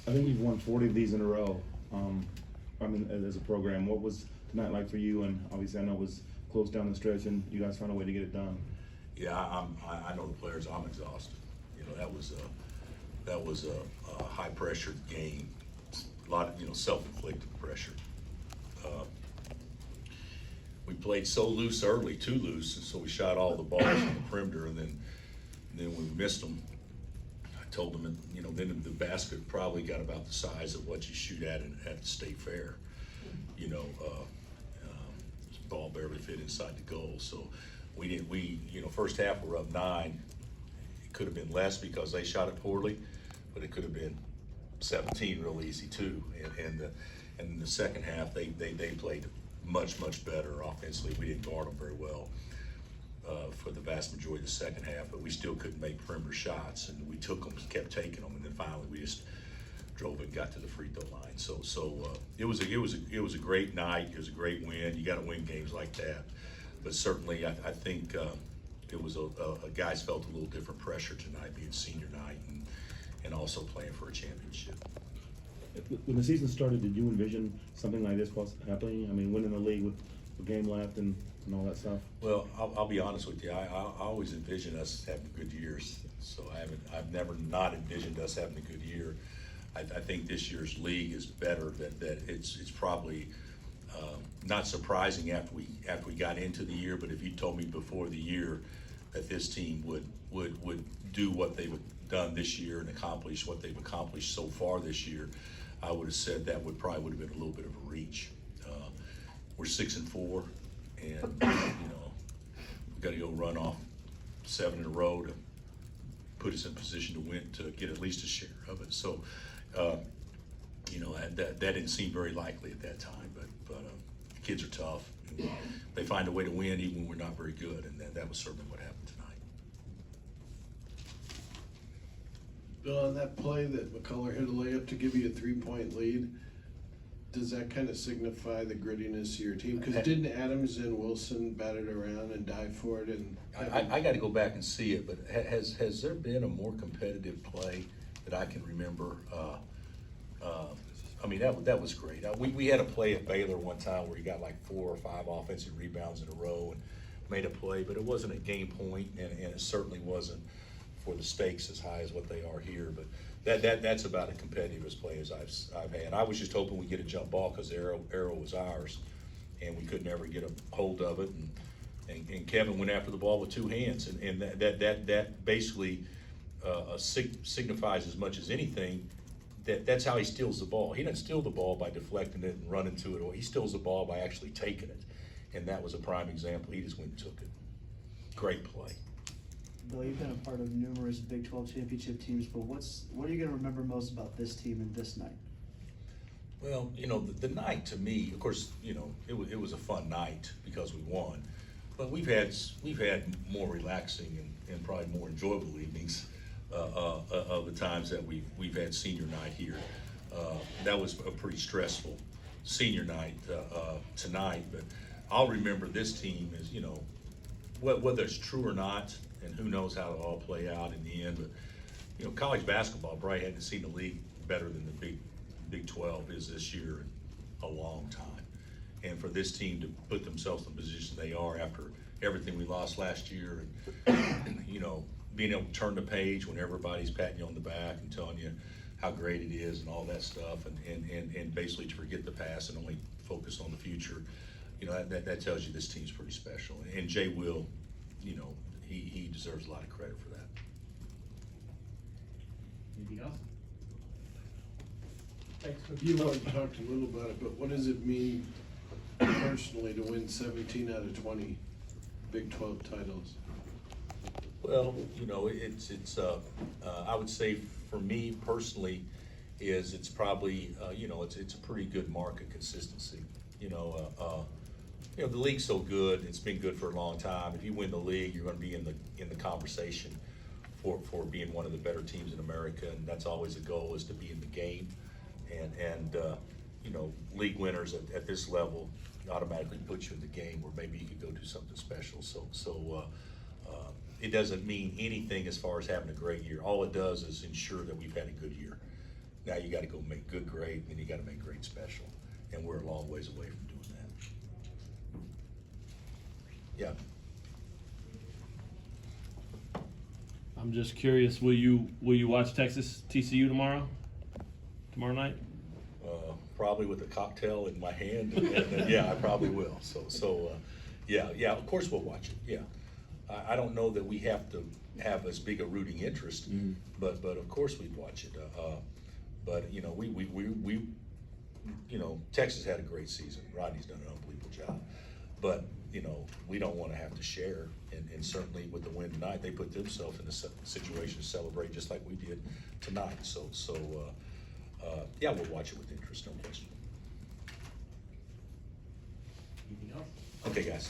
I think we've won 40 of these in a row. As a program, what was tonight like for you? And obviously, I know it was close down the stretch, and you guys found a way to get it done. Yeah, I know the players. I'm exhausted. You know, that was a high pressure game. A lot of self-inflicted pressure. We played so loose early, too loose, and so we shot all the balls on the perimeter, and then when we missed them, I told them, then the basket probably got about the size of what you shoot at the state fair. The ball barely fit inside the goal, so first half we're up 9. It could have been less because they shot it poorly, but it could have been 17 real easy too. And in the second half they played much better offensively. We didn't guard them very well for the vast majority of the second half, but we still couldn't make perimeter shots, and we took them, kept taking them, and then finally we just drove and got to the free throw line. So it was a great night. It was a great win. You got to win games like that, but certainly I think it was guys felt a little different pressure tonight, being senior night and also playing for a championship. When the season started, did you envision something like this happening? I mean, winning the league with a game left and all that stuff. Well, I'll be honest with you. I always envision us having good years. So I've never not envisioned us having a good year. I think this year's league is better. That it's probably not surprising after we got into the year. But if you told me before the year that this team would do what they've done this year and accomplish what they've accomplished so far this year, I would have said that probably would have been a little bit of a reach. We're 6-4, and we've got to go run off 7 in a row to put us in position to win, to get at least a share of it. So, that didn't seem very likely at that time. But the kids are tough. And they find a way to win even when we're not very good, and that was certainly what happened tonight. Bill, on that play that McCullough hit a layup to give you a 3-point lead, does that kind of signify the grittiness of your team? Because didn't Adams and Wilson bat it around and die for it? And I got to go back and see it, but has there been a more competitive play that I can remember? That was great. We had a play at Baylor one time where he got like 4 or 5 offensive rebounds in a row and made a play, but it wasn't a game point, and it certainly wasn't for the stakes as high as what they are here. But that's about as competitive as play as I've had. I was just hoping we get a jump ball because the arrow was ours, and we could never get a hold of it. And Kevin went after the ball with 2 hands, and that basically signifies as much as anything. That's how he steals the ball. He doesn't steal the ball by deflecting it and running to it, or he steals the ball by actually taking it. And that was a prime example. He just went and took it. Great play. Bill, you've been a part of numerous Big 12 championship teams, but what are you going to remember most about this team and this night? Well, the night to me, of course, it was a fun night because we won, but we've had more relaxing and probably more enjoyable evenings of the times that we've had senior night here. That was a pretty stressful senior night tonight, but I'll remember this team as, whether it's true or not, and who knows how it'll all play out in the end, but college basketball probably hadn't seen the league better than the Big 12 is this year in a long time. And for this team to put themselves in the position they are after everything we lost last year, and being able to turn the page when everybody's patting you on the back and telling you how great it is and all that stuff, and basically to forget the past and only focus on the future, that tells you this team's pretty special. And Jay Will, he deserves a lot of credit for that. Anything else? you already talked a little about it, but what does it mean personally to win 17 out of 20 Big 12 titles? Well, it's I would say for me personally it's probably, it's a pretty good mark of consistency. The league's so good, it's been good for a long time. If you win the league, you're going to be in the conversation for being one of the better teams in America, and that's always the goal, is to be in the game. And league winners at this level automatically put you in the game where maybe you could go do something special. So it doesn't mean anything as far as having a great year. All it does is ensure that we've had a good year. Now you gotta go make good great, and then you gotta make great special, and we're a long ways away from doing that. Yeah. I'm just curious, will you watch Texas TCU tomorrow night? Probably with a cocktail in my hand, and yeah, I probably will. So, yeah, of course we'll watch it, yeah. I don't know that we have to have as big a rooting interest, but of course we'd watch it. But, you know, we you know, Texas had a great season. Rodney's done an unbelievable job. But, you know, we don't want to have to share, and certainly with the win tonight, they put themselves in a situation to celebrate just like we did tonight. So yeah, we'll watch it with interest, no question. Anything else? Okay, guys.